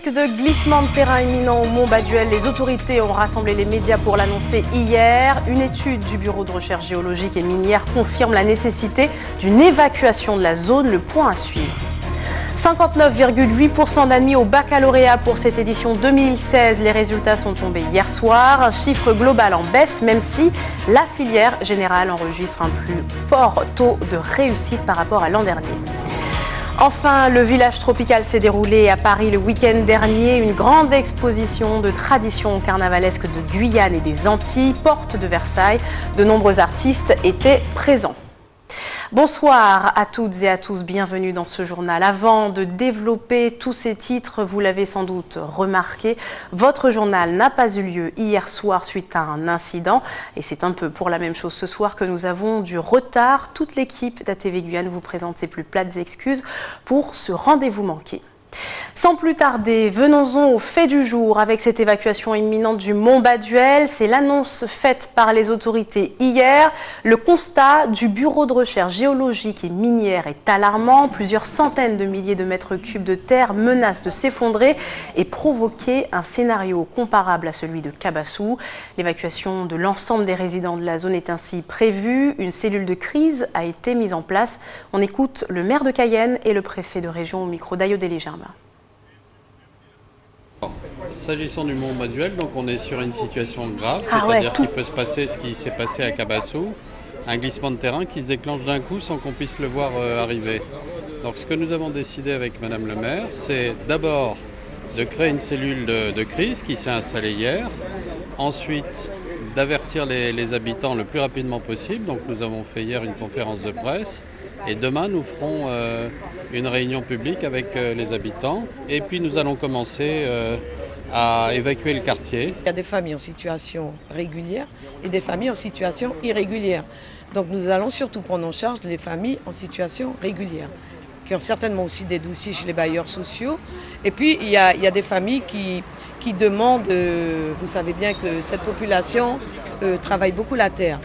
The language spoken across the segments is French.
Risque de glissement de terrain imminent au Mont Baduel. Les autorités ont rassemblé les médias pour l'annoncer hier. Une étude du Bureau de recherche géologique et minière confirme la nécessité d'une évacuation de la zone. Le point à suivre. 59,8% d'admis au baccalauréat pour cette édition 2016. Les résultats sont tombés hier soir. Un chiffre global en baisse, même si la filière générale enregistre un plus fort taux de réussite par rapport à l'an dernier. Enfin, le village tropical s'est déroulé à Paris le week-end dernier. Une grande exposition de traditions carnavalesques de Guyane et des Antilles, porte de Versailles. De nombreux artistes étaient présents. Bonsoir à toutes et à tous, bienvenue dans ce journal. Avant de développer tous ces titres, vous l'avez sans doute remarqué, votre journal n'a pas eu lieu hier soir suite à un incident. Et c'est un peu pour la même chose ce soir que nous avons du retard. Toute l'équipe d'ATV Guyane vous présente ses plus plates excuses pour ce rendez-vous manqué. Sans plus tarder, venons-en au fait du jour avec cette évacuation imminente du Mont Baduel. C'est l'annonce faite par les autorités hier. Le constat du Bureau de recherche géologique et minière est alarmant. Plusieurs centaines de milliers de mètres cubes de terre menacent de s'effondrer et provoquer un scénario comparable à celui de Kabassou. L'évacuation de l'ensemble des résidents de la zone est ainsi prévue. Une cellule de crise a été mise en place. On écoute le maire de Cayenne et le préfet de région au micro d'Ayodele Germain. S'agissant du Mont Baduel, donc on est sur une situation grave, c'est-à-dire qu'il peut se passer ce qui s'est passé à Kabassou, un glissement de terrain qui se déclenche d'un coup sans qu'on puisse le voir arriver. Donc ce que nous avons décidé avec Madame le maire, c'est d'abord de créer une cellule de crise qui s'est installée hier, ensuite d'avertir les habitants le plus rapidement possible. Donc nous avons fait hier une conférence de presse et demain nous ferons une réunion publique avec les habitants et puis nous allons commencer à évacuer le quartier. Il y a des familles en situation régulière et des familles en situation irrégulière. Donc nous allons surtout prendre en charge les familles en situation régulière, qui ont certainement aussi des dossiers chez les bailleurs sociaux. Et puis il y a des familles qui demandent, vous savez bien que cette population travaille beaucoup la terre.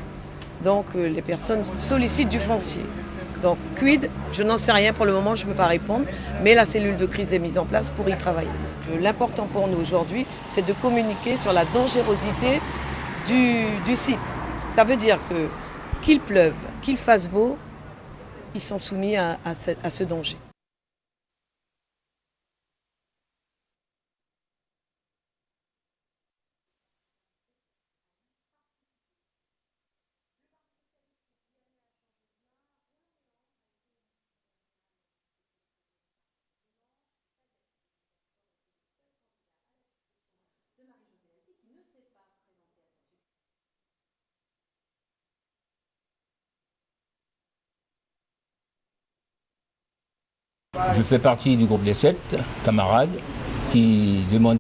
Donc les personnes sollicitent du foncier. Donc, quid, je n'en sais rien pour le moment, je ne peux pas répondre, mais la cellule de crise est mise en place pour y travailler. L'important pour nous aujourd'hui, c'est de communiquer sur la dangerosité du site. Ça veut dire que qu'il pleuve, qu'il fasse beau, ils sont soumis à ce danger. Je fais partie du groupe des 7 camarades qui demandent.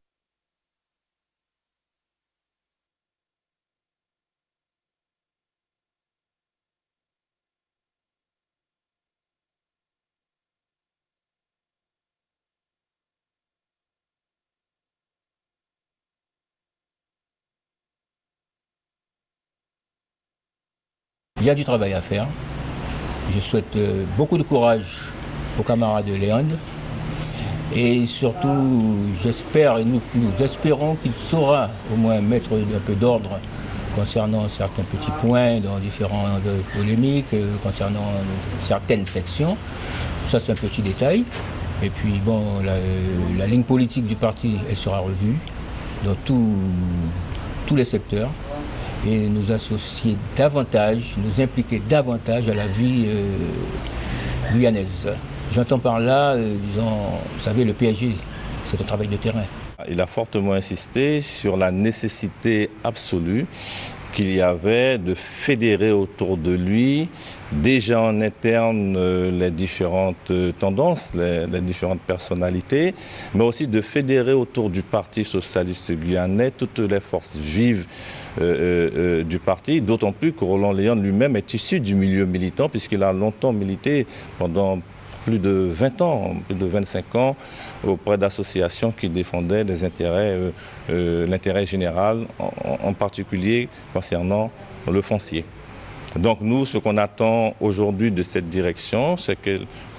Il y a du travail à faire. Je souhaite beaucoup de courage aux camarades de Léandre et surtout j'espère et nous espérons qu'il saura au moins mettre un peu d'ordre concernant certains petits points dans différentes polémiques, concernant certaines sections. Ça c'est un petit détail. Et puis bon, la ligne politique du parti elle sera revue dans tous les secteurs et nous associer davantage, nous impliquer davantage à la vie guyanaise. J'entends par là, disons, vous savez, le PSG, c'est un travail de terrain. Il a fortement insisté sur la nécessité absolue qu'il y avait de fédérer autour de lui, déjà en interne, les différentes tendances, les différentes personnalités, mais aussi de fédérer autour du Parti socialiste guyanais toutes les forces vives du parti, d'autant plus que Roland Léandre lui-même est issu du milieu militant, puisqu'il a longtemps milité pendant plus de 20 ans, plus de 25 ans, auprès d'associations qui défendaient les intérêts, l'intérêt général, en particulier concernant le foncier. Donc nous, ce qu'on attend aujourd'hui de cette direction, c'est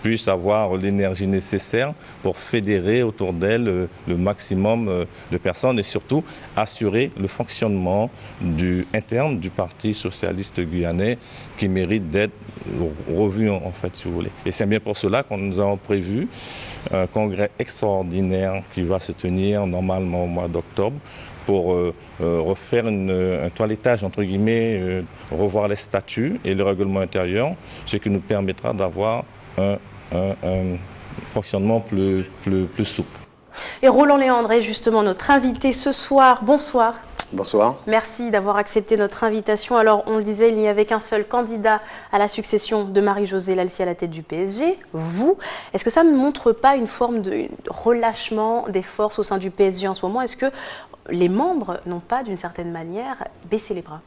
puisse avoir l'énergie nécessaire pour fédérer autour d'elle le maximum de personnes et surtout assurer le fonctionnement interne du Parti socialiste guyanais qui mérite d'être revu en fait, si vous voulez. Et c'est bien pour cela que nous avons prévu un congrès extraordinaire qui va se tenir normalement au mois d'octobre pour refaire un toilettage, entre guillemets, revoir les statuts et le règlement intérieur, ce qui nous permettra d'avoir un fonctionnement plus souple. Et Roland Léandre est justement notre invité ce soir. Bonsoir. Bonsoir. Merci d'avoir accepté notre invitation. Alors, on le disait, il n'y avait qu'un seul candidat à la succession de Marie-Josée Lallié à la tête du PSG, vous. Est-ce que ça ne montre pas une forme de relâchement des forces au sein du PSG en ce moment? Est-ce que les membres n'ont pas, d'une certaine manière, baissé les bras?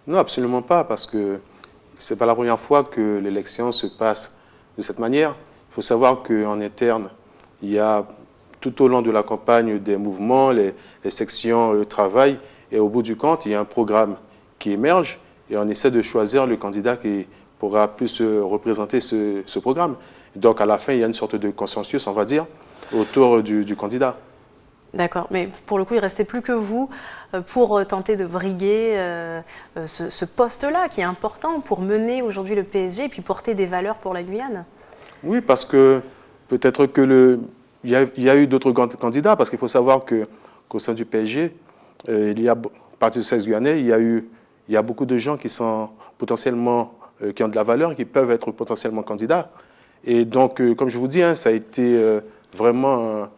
Non, absolument pas, parce que ce n'est pas la première fois que l'élection se passe de cette manière. Il faut savoir qu'en interne, il y a tout au long de la campagne des mouvements, les sections travail, et au bout du compte, il y a un programme qui émerge et on essaie de choisir le candidat qui pourra plus représenter ce programme. Donc à la fin, il y a une sorte de consensus, on va dire, autour du candidat. D'accord, mais pour le coup, il ne restait plus que vous pour tenter de briguer ce poste-là qui est important pour mener aujourd'hui le PSG et puis porter des valeurs pour la Guyane. Oui, parce que peut-être que il y a eu d'autres candidats, parce qu'il faut savoir qu'au sein du PSG, il y a, Parti socialiste guyanais, il y a beaucoup de gens qui sont potentiellement, qui ont de la valeur, qui peuvent être potentiellement candidats. Et donc, comme je vous dis, hein, ça a été vraiment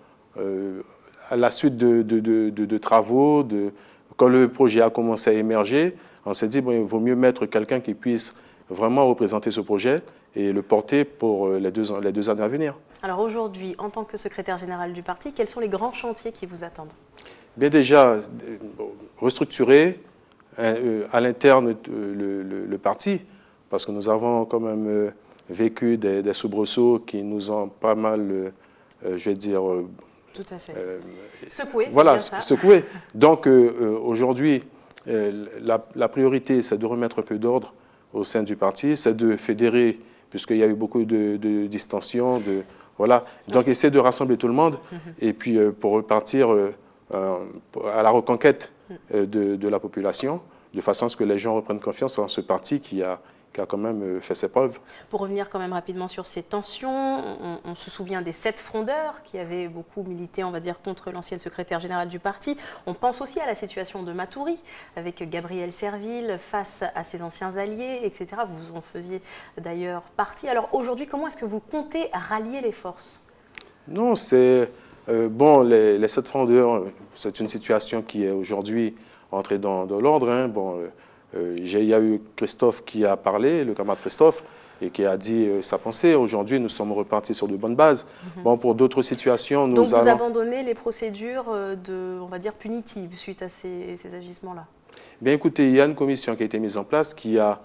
à la suite de travaux, quand le projet a commencé à émerger, on s'est dit bon, il vaut mieux mettre quelqu'un qui puisse vraiment représenter ce projet et le porter pour les deux années à venir. Alors aujourd'hui, en tant que secrétaire général du parti, quels sont les grands chantiers qui vous attendent? Bien déjà, restructurer à l'interne le parti, parce que nous avons quand même vécu des soubresauts qui nous ont pas mal, je vais dire... Tout à fait. Secoué, voilà, secoué. Donc aujourd'hui, la priorité, c'est de remettre un peu d'ordre au sein du parti, c'est de fédérer, puisqu'il y a eu beaucoup de distensions, voilà. Donc essayer de rassembler tout le monde, et puis pour repartir à la reconquête de la population, de façon à ce que les gens reprennent confiance dans ce parti qui a quand même fait ses preuves. Pour revenir quand même rapidement sur ces tensions, on se souvient des 7 frondeurs qui avaient beaucoup milité, on va dire, contre l'ancien secrétaire général du parti. On pense aussi à la situation de Matoury, avec Gabriel Serville face à ses anciens alliés, etc. Vous en faisiez d'ailleurs partie. Alors aujourd'hui, comment est-ce que vous comptez rallier les forces? Non, c'est... bon, les 7 frondeurs, c'est une situation qui est aujourd'hui entrée dans l'ordre. Hein. Bon, il y a eu Christophe qui a parlé, le camarade Christophe, et qui a dit sa pensée. Aujourd'hui, nous sommes repartis sur de bonnes bases. Bon, pour d'autres situations, nous allons... Donc vous abandonnez les procédures on va dire, punitives suite à ces agissements-là? Bien écoutez, il y a une commission qui a été mise en place qui a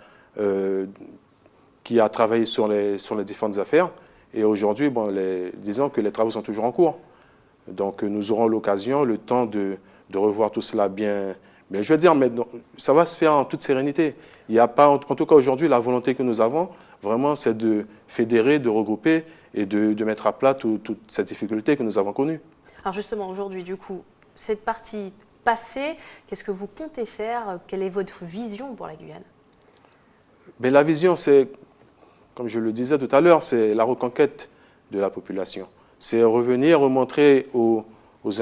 travaillé sur les différentes affaires. Et aujourd'hui, bon, disons que les travaux sont toujours en cours. Donc nous aurons l'occasion, le temps de revoir tout cela bien. Mais je veux dire, mais ça va se faire en toute sérénité. Il n'y a pas, en tout cas aujourd'hui, la volonté que nous avons, vraiment, c'est de fédérer, de regrouper et de mettre à plat toute cette difficulté que nous avons connue. Alors justement, aujourd'hui, du coup, cette partie passée, qu'est-ce que vous comptez faire? Quelle est votre vision pour la Guyane? Mais la vision, c'est, comme je le disais tout à l'heure, c'est la reconquête de la population. C'est revenir, remontrer aux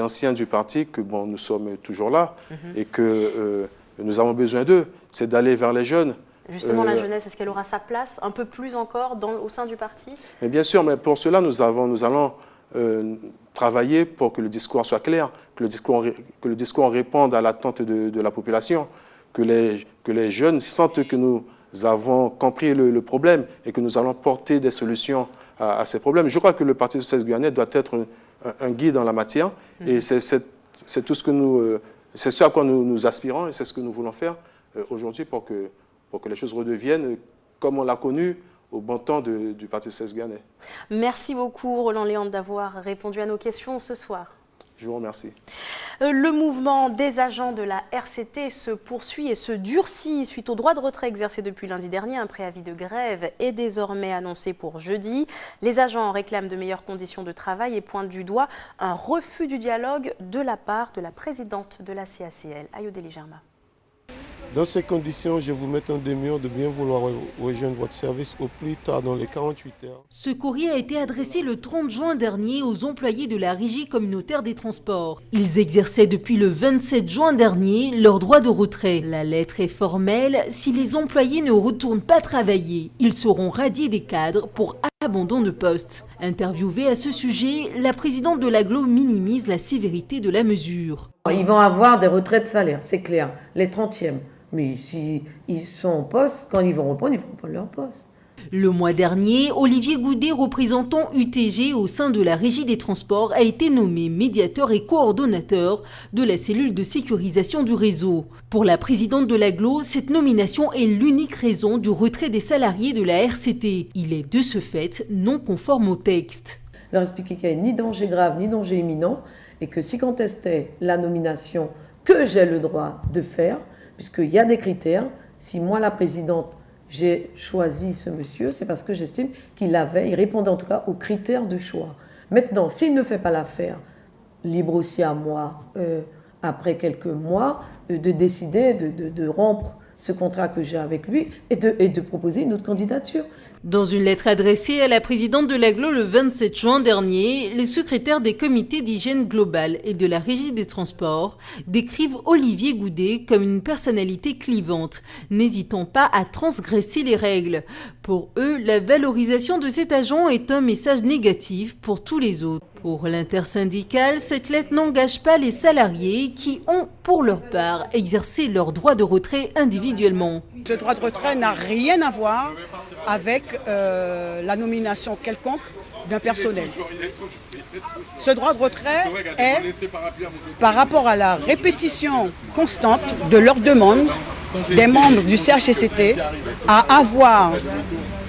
anciens du parti que bon, nous sommes toujours là et que nous avons besoin d'eux. C'est d'aller vers les jeunes. Justement, la jeunesse, est-ce qu'elle aura sa place un peu plus encore au sein du parti? Mais bien sûr, mais pour cela, nous allons travailler pour que le discours soit clair, que le discours réponde à l'attente de la population, que les jeunes sentent que nous avons compris le problème et que nous allons porter des solutions à ces problèmes. Je crois que le Parti socialiste guyanais doit être un guide en la matière et c'est tout ce que c'est ce à quoi nous aspirons et c'est ce que nous voulons faire aujourd'hui pour que les choses redeviennent comme on l'a connu au bon temps du Parti socialiste guyanais. Merci beaucoup Roland Léandre d'avoir répondu à nos questions ce soir. Je vous remercie. Le mouvement des agents de la RCT se poursuit et se durcit suite au droit de retrait exercé depuis lundi dernier. Un préavis de grève est désormais annoncé pour jeudi. Les agents réclament de meilleures conditions de travail et pointent du doigt un refus du dialogue de la part de la présidente de la CACL, Ayodele Germa. Dans ces conditions, je vous mets un démur de bien vouloir rejoindre votre service au plus tard dans les 48 heures. Ce courrier a été adressé le 30 juin dernier aux employés de la Régie communautaire des transports. Ils exerçaient depuis le 27 juin dernier leur droit de retrait. La lettre est formelle. Si les employés ne retournent pas travailler, ils seront radiés des cadres pour abandon de poste. Interviewée à ce sujet, la présidente de l'Agglo minimise la sévérité de la mesure. Ils vont avoir des retraits de salaire, c'est clair, les 30e. Mais s'ils sont en poste, quand ils vont reprendre, ils vont prendre leur poste. Le mois dernier, Olivier Goudet, représentant UTG au sein de la Régie des transports, a été nommé médiateur et coordonnateur de la cellule de sécurisation du réseau. Pour la présidente de l'Agglo, cette nomination est l'unique raison du retrait des salariés de la RCT. Il est de ce fait non conforme au texte. Leur expliquer qu'il n'y a ni danger grave ni danger imminent et que si contestait la nomination que j'ai le droit de faire, puisqu'il y a des critères, si moi la présidente j'ai choisi ce monsieur, c'est parce que j'estime il répondait en tout cas aux critères de choix. Maintenant, s'il ne fait pas l'affaire, libre aussi à moi, après quelques mois, de décider de rompre ce contrat que j'ai avec lui et de proposer une autre candidature. Dans une lettre adressée à la présidente de l'Agglo le 27 juin dernier, les secrétaires des comités d'hygiène globale et de la Régie des transports décrivent Olivier Goudet comme une personnalité clivante, n'hésitant pas à transgresser les règles. Pour eux, la valorisation de cet agent est un message négatif pour tous les autres. Pour l'intersyndicale, cette lettre n'engage pas les salariés qui ont, pour leur part, exercé leur droit de retrait individuellement. Ce droit de retrait n'a rien à voir avec la nomination quelconque d'un personnel. Ce droit de retrait est par rapport à la répétition constante de leur demande des membres du CHSCT à avoir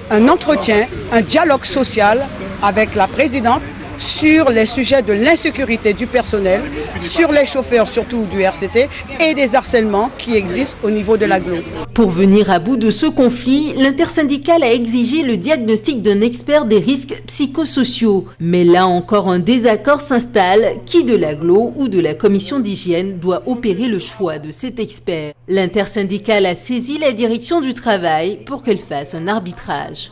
un entretien, un dialogue social avec la présidente sur les sujets de l'insécurité du personnel, sur les chauffeurs surtout du RCT et des harcèlements qui existent au niveau de l'Agglo. Pour venir à bout de ce conflit, l'intersyndicale a exigé le diagnostic d'un expert des risques psychosociaux. Mais là encore, un désaccord s'installe. Qui de l'Agglo ou de la commission d'hygiène doit opérer le choix de cet expert? L'intersyndicale a saisi la direction du travail pour qu'elle fasse un arbitrage.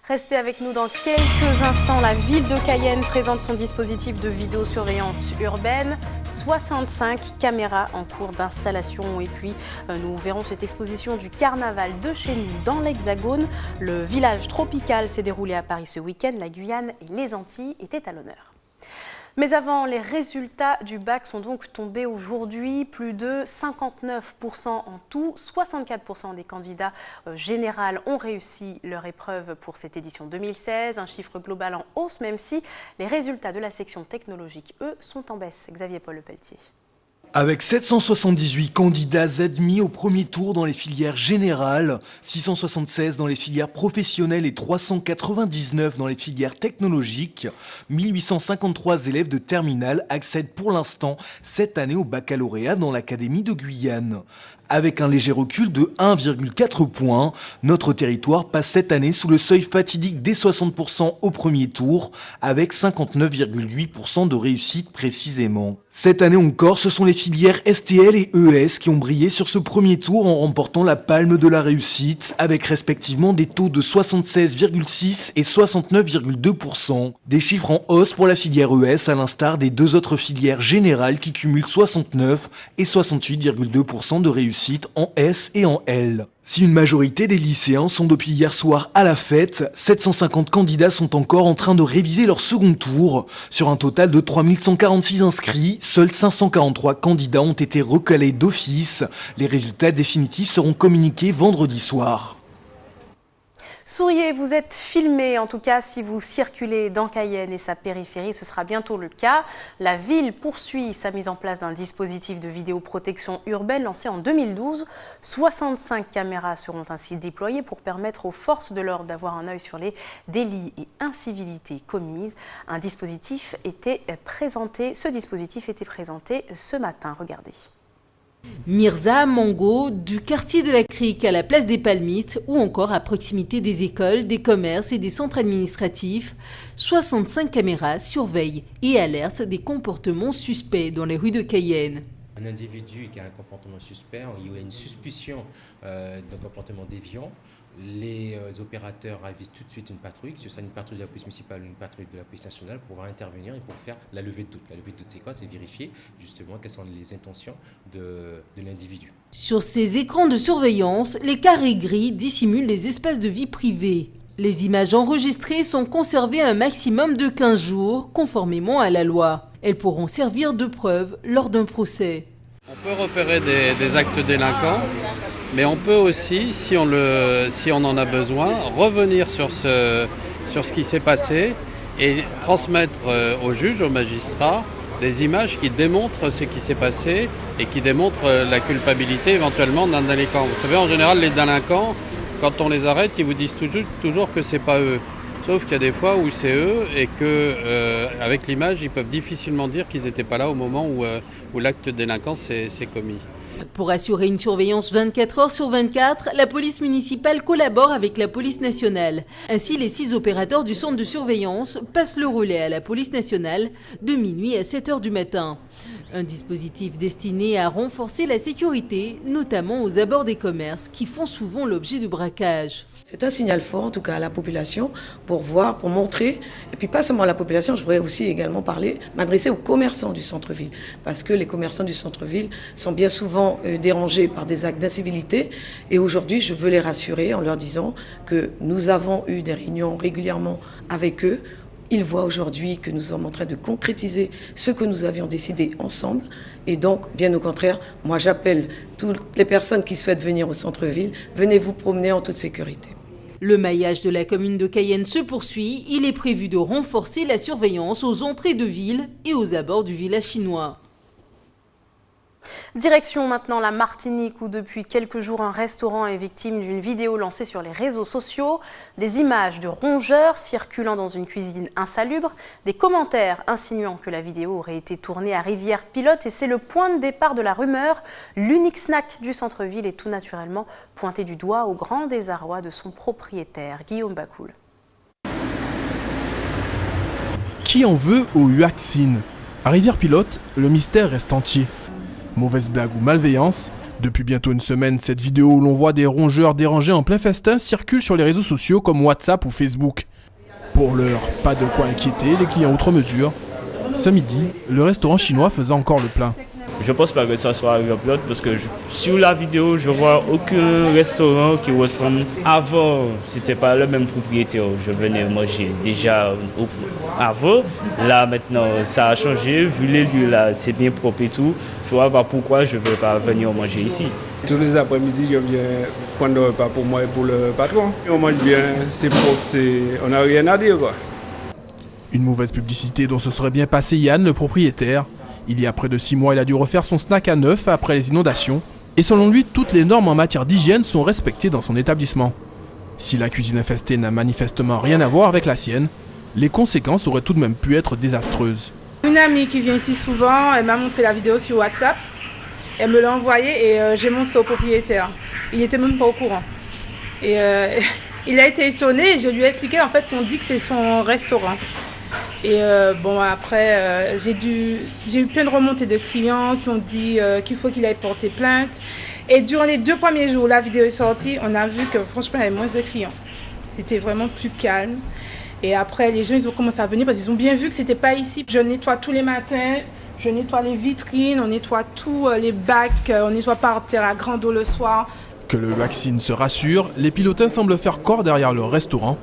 Restez avec nous dans quelques instants. La ville de Cayenne présente son dispositif de vidéosurveillance urbaine. 65 caméras en cours d'installation. Et puis, nous verrons cette exposition du carnaval de chez nous dans l'Hexagone. Le village tropical s'est déroulé à Paris ce week-end. La Guyane et les Antilles étaient à l'honneur. Mais avant, les résultats du bac sont donc tombés aujourd'hui. Plus de 59% en tout. 64% des candidats généraux ont réussi leur épreuve pour cette édition 2016. Un chiffre global en hausse, même si les résultats de la section technologique, eux, sont en baisse. Xavier Paul Lepelletier. Avec 778 candidats admis au premier tour dans les filières générales, 676 dans les filières professionnelles et 399 dans les filières technologiques, 1853 élèves de terminale accèdent pour l'instant cette année au baccalauréat dans l'Académie de Guyane. Avec un léger recul de 1,4 points, notre territoire passe cette année sous le seuil fatidique des 60% au premier tour, avec 59,8% de réussite précisément. Cette année encore, ce sont les filières STL et ES qui ont brillé sur ce premier tour en remportant la palme de la réussite, avec respectivement des taux de 76,6 et 69,2%. Des chiffres en hausse pour la filière ES, à l'instar des deux autres filières générales qui cumulent 69 et 68,2% de réussite en S et en L. Si une majorité des lycéens sont depuis hier soir à la fête, 750 candidats sont encore en train de réviser leur second tour. Sur un total de 3146 inscrits, seuls 543 candidats ont été recalés d'office. Les résultats définitifs seront communiqués vendredi soir. Souriez, vous êtes filmé, en tout cas si vous circulez dans Cayenne et sa périphérie, ce sera bientôt le cas. La ville poursuit sa mise en place d'un dispositif de vidéoprotection urbaine lancé en 2012. 65 caméras seront ainsi déployées pour permettre aux forces de l'ordre d'avoir un œil sur les délits et incivilités commises. Ce dispositif était présenté ce matin, regardez. Mirza Mango, du quartier de la Crique à la place des Palmites ou encore à proximité des écoles, des commerces et des centres administratifs, 65 caméras surveillent et alertent des comportements suspects dans les rues de Cayenne. Un individu qui a un comportement suspect, il y a une suspicion d'un comportement déviant. Les opérateurs avisent tout de suite une patrouille, que ce soit une patrouille de la police municipale ou une patrouille de la police nationale, pour pouvoir intervenir et pour faire la levée de doute. La levée de doute, c'est quoi? C'est vérifier justement quelles sont les intentions de l'individu. Sur ces écrans de surveillance, les carrés gris dissimulent les espaces de vie privée. Les images enregistrées sont conservées un maximum de 15 jours, conformément à la loi. Elles pourront servir de preuve lors d'un procès. On peut repérer des actes délinquants, mais on peut aussi, si on en a besoin, revenir sur ce qui s'est passé et transmettre au juge, au magistrat, des images qui démontrent ce qui s'est passé et qui démontrent la culpabilité éventuellement d'un délinquant. Vous savez, en général, les délinquants, quand on les arrête, ils vous disent toujours que c'est pas eux. Sauf qu'il y a des fois où c'est eux et qu'avec l'image, ils peuvent difficilement dire qu'ils n'étaient pas là au moment où l'acte de délinquance s'est commis. Pour assurer une surveillance 24 heures sur 24, la police municipale collabore avec la police nationale. Ainsi, les 6 opérateurs du centre de surveillance passent le relais à la police nationale de minuit à 7 heures du matin. Un dispositif destiné à renforcer la sécurité, notamment aux abords des commerces qui font souvent l'objet de braquages. C'est un signal fort, en tout cas à la population, pour voir, pour montrer, et puis pas seulement à la population, je voudrais aussi également m'adresser aux commerçants du centre-ville, parce que les commerçants du centre-ville sont bien souvent dérangés par des actes d'incivilité, et aujourd'hui je veux les rassurer en leur disant que nous avons eu des réunions régulièrement avec eux. Ils voient aujourd'hui que nous sommes en train de concrétiser ce que nous avions décidé ensemble. Et donc, bien au contraire, moi j'appelle toutes les personnes qui souhaitent venir au centre-ville, venez vous promener en toute sécurité. Le maillage de la commune de Cayenne se poursuit. Il est prévu de renforcer la surveillance aux entrées de ville et aux abords du village chinois. Direction maintenant la Martinique où depuis quelques jours un restaurant est victime d'une vidéo lancée sur les réseaux sociaux. Des images de rongeurs circulant dans une cuisine insalubre, des commentaires insinuant que la vidéo aurait été tournée à Rivière-Pilote et c'est le point de départ de la rumeur. L'unique snack du centre-ville est tout naturellement pointé du doigt au grand désarroi de son propriétaire, Guillaume Bacoul. Qui en veut au Huaxine? À Rivière-Pilote, le mystère reste entier. Mauvaise blague ou malveillance, depuis bientôt une semaine, cette vidéo où l'on voit des rongeurs dérangés en plein festin circule sur les réseaux sociaux comme WhatsApp ou Facebook. Pour l'heure, pas de quoi inquiéter les clients outre mesure. Ce midi, le restaurant chinois faisait encore le plein. Je pense pas que ça soit Rivière-Pilote parce que sur la vidéo, je vois aucun restaurant qui ressemble. Avant, c'était pas le même propriétaire. Je venais manger déjà avant. Là, maintenant, ça a changé. Vu les lieux là, c'est bien propre et tout. Je vois pas pourquoi je ne veux pas venir manger ici. Tous les après-midi, je viens prendre le repas pour moi et pour le patron. On mange bien, c'est propre, on n'a rien à dire, quoi. Une mauvaise publicité dont se serait bien passé Yann, le propriétaire. Il y a près de 6 mois, il a dû refaire son snack à neuf après les inondations. Et selon lui, toutes les normes en matière d'hygiène sont respectées dans son établissement. Si la cuisine infestée n'a manifestement rien à voir avec la sienne, les conséquences auraient tout de même pu être désastreuses. Une amie qui vient ici souvent, elle m'a montré la vidéo sur WhatsApp. Elle me l'a envoyée et j'ai montré au propriétaire. Il n'était même pas au courant. Et il a été étonné et je lui ai expliqué en fait qu'on dit que c'est son restaurant. Et bon après j'ai eu plein de remontées de clients qui ont dit qu'il faut qu'il aille porter plainte. Et durant les 2 premiers jours où la vidéo est sortie, on a vu que franchement il y avait moins de clients. C'était vraiment plus calme. Et après les gens ils ont commencé à venir parce qu'ils ont bien vu que c'était pas ici. Je nettoie tous les matins, je nettoie les vitrines, on nettoie tous les bacs, on nettoie par terre à grande eau le soir. Que le vaccin se rassure, les pilotins semblent faire corps derrière leur restaurant.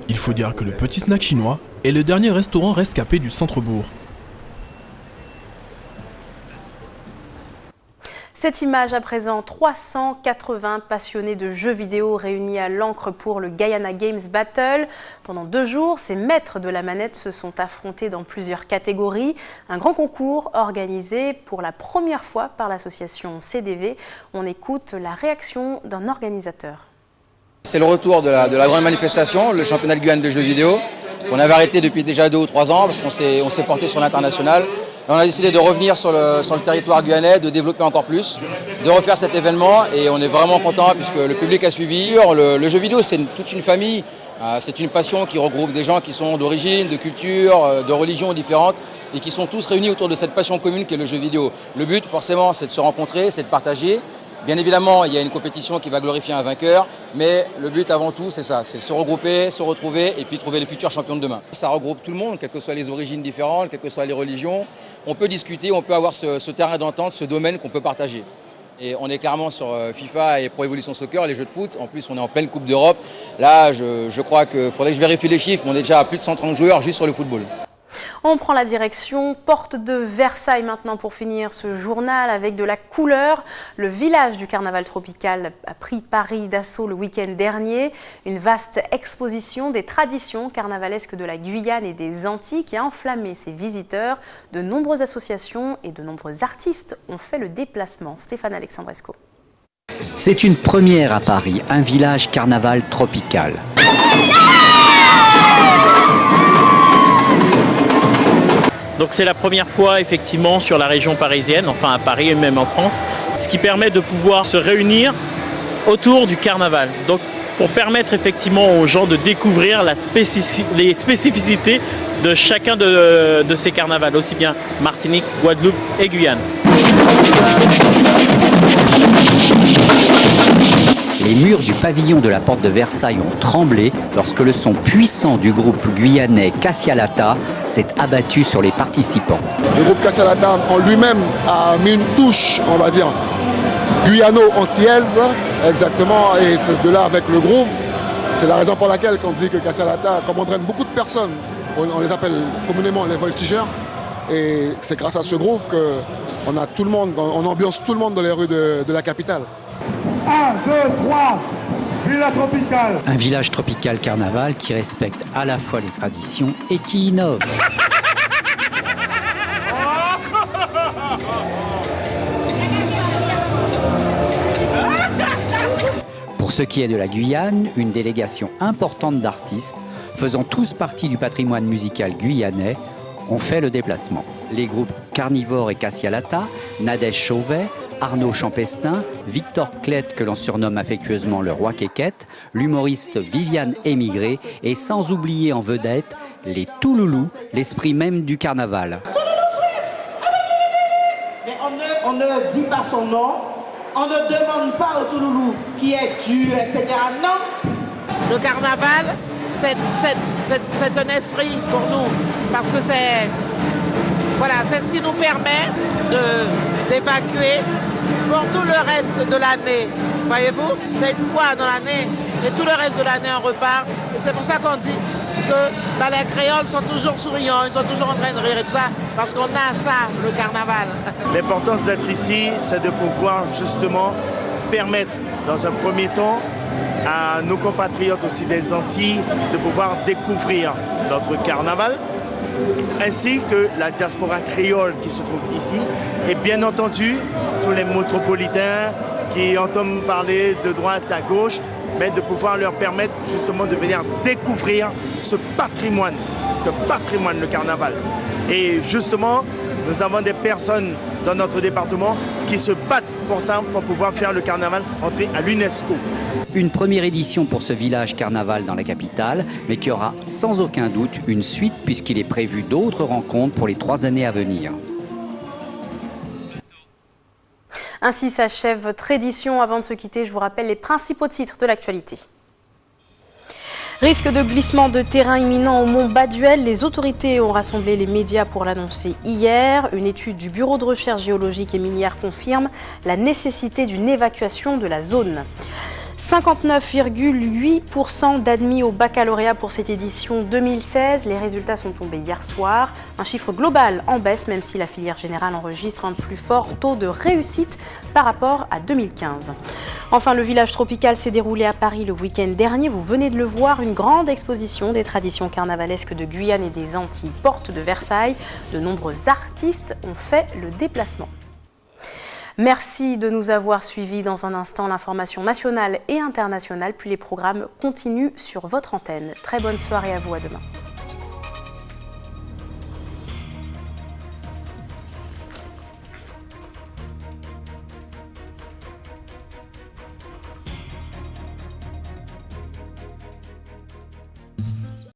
Il faut dire que le petit snack chinois est le dernier restaurant rescapé du centre-bourg. Cette image à présent, 380 passionnés de jeux vidéo réunis à l'encre pour le Guyana Games Battle. Pendant 2 jours, ces maîtres de la manette se sont affrontés dans plusieurs catégories. Un grand concours organisé pour la première fois par l'association CDV. On écoute la réaction d'un organisateur. C'est le retour de la grande manifestation, le championnat de Guyane de jeux vidéo. On avait arrêté depuis déjà 2 ou 3 ans parce qu'on s'est porté sur l'international. On a décidé de revenir sur le territoire guyanais, de développer encore plus, de refaire cet événement et on est vraiment content puisque le public a suivi. Le jeu vidéo, c'est toute une famille, c'est une passion qui regroupe des gens qui sont d'origine, de culture, de religions différentes et qui sont tous réunis autour de cette passion commune qu'est le jeu vidéo. Le but, forcément, c'est de se rencontrer, c'est de partager. Bien évidemment, il y a une compétition qui va glorifier un vainqueur, mais le but avant tout, c'est ça, c'est se regrouper, se retrouver et puis trouver les futurs champions de demain. Ça regroupe tout le monde, quelles que soient les origines différentes, quelles que soient les religions. On peut discuter, on peut avoir ce terrain d'entente, ce domaine qu'on peut partager. Et on est clairement sur FIFA et Pro Evolution Soccer, les jeux de foot. En plus, on est en pleine Coupe d'Europe. Là, je crois qu'il faudrait que je vérifie les chiffres, mais on est déjà à plus de 130 joueurs juste sur le football. On prend la direction porte de Versailles maintenant pour finir ce journal avec de la couleur. Le village du carnaval tropical a pris Paris d'assaut le week-end dernier. Une vaste exposition des traditions carnavalesques de la Guyane et des Antilles qui a enflammé ses visiteurs. De nombreuses associations et de nombreux artistes ont fait le déplacement. Stéphane Alexandresco. C'est une première à Paris, un village carnaval tropical. Donc c'est la première fois effectivement sur la région parisienne, enfin à Paris et même en France, ce qui permet de pouvoir se réunir autour du carnaval. Donc pour permettre effectivement aux gens de découvrir les spécificités de chacun de ces carnavals, aussi bien Martinique, Guadeloupe et Guyane. Les murs du pavillon de la porte de Versailles ont tremblé lorsque le son puissant du groupe guyanais Cassialata s'est abattu sur les participants. Le groupe Cassialata en lui-même a mis une touche, on va dire, guyano-antillaise, exactement, et c'est de là avec le groove. C'est la raison pour laquelle on dit que Cassialata, comme on draine beaucoup de personnes, on les appelle communément les voltigeurs, et c'est grâce à ce groove qu'on a tout le monde, on ambiance tout le monde dans les rues de la capitale. 1, 2, 3, village tropical. Un village tropical carnaval qui respecte à la fois les traditions et qui innove. Pour ce qui est de la Guyane, une délégation importante d'artistes, faisant tous partie du patrimoine musical guyanais, ont fait le déplacement. Les groupes Carnivore et Cassialata, Nadège Chauvet, Arnaud Champestin, Victor Clette, que l'on surnomme affectueusement le roi Kékette, l'humoriste Viviane Émigré et sans oublier en vedette les Touloulous, l'esprit même du carnaval. Mais on ne dit pas son nom, on ne demande pas au Touloulou qui es-tu, etc. Non. Le carnaval, c'est un esprit pour nous, parce que c'est ce qui nous permet d'évacuer pour tout le reste de l'année. Voyez-vous, c'est une fois dans l'année et tout le reste de l'année on repart. Et c'est pour ça qu'on dit que les créoles sont toujours souriants, ils sont toujours en train de rire et tout ça, parce qu'on a ça, le carnaval. L'importance d'être ici, c'est de pouvoir justement permettre dans un premier temps à nos compatriotes aussi des Antilles de pouvoir découvrir notre carnaval, ainsi que la diaspora créole qui se trouve ici, et bien entendu tous les métropolitains qui entendent parler de droite à gauche, mais de pouvoir leur permettre justement de venir découvrir ce patrimoine, le carnaval. Et justement, nous avons des personnes dans notre département qui se battent pour ça, pour pouvoir faire le carnaval entrer à l'UNESCO. Une première édition pour ce village carnaval dans la capitale, mais qui aura sans aucun doute une suite puisqu'il est prévu d'autres rencontres pour les 3 années à venir. Ainsi s'achève votre édition. Avant de se quitter, je vous rappelle les principaux titres de l'actualité. Risque de glissement de terrain imminent au mont Baduel. Les autorités ont rassemblé les médias pour l'annoncer hier. Une étude du Bureau de recherche géologique et minière confirme la nécessité d'une évacuation de la zone. 59,8% d'admis au baccalauréat pour cette édition 2016. Les résultats sont tombés hier soir. Un chiffre global en baisse, même si la filière générale enregistre un plus fort taux de réussite par rapport à 2015. Enfin, le village tropical s'est déroulé à Paris le week-end dernier. Vous venez de le voir, une grande exposition des traditions carnavalesques de Guyane et des Antilles, porte de Versailles. De nombreux artistes ont fait le déplacement. Merci de nous avoir suivis. Dans un instant, l'information nationale et internationale, puis les programmes continuent sur votre antenne. Très bonne soirée à vous, à demain.